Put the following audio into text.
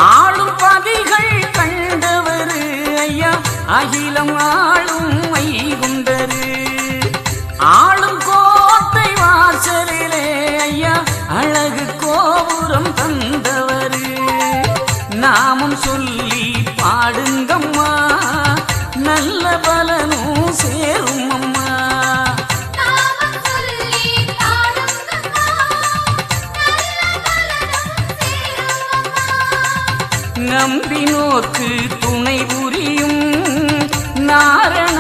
ஆளும் பதிகள் கண்டவரு ஐயா அகிலம் ஆளும் வைகுண்டரு. ஆளும் கோட்டை வாசலிலே ஐயா அழகு கோபுரம் தந்தவரு. நாமும் சொல்லி பாடுங்கம்மா நல்ல பலனும் சேரும் அம்மா. நம்பினோர்க்கு துணை புரியும் நாரண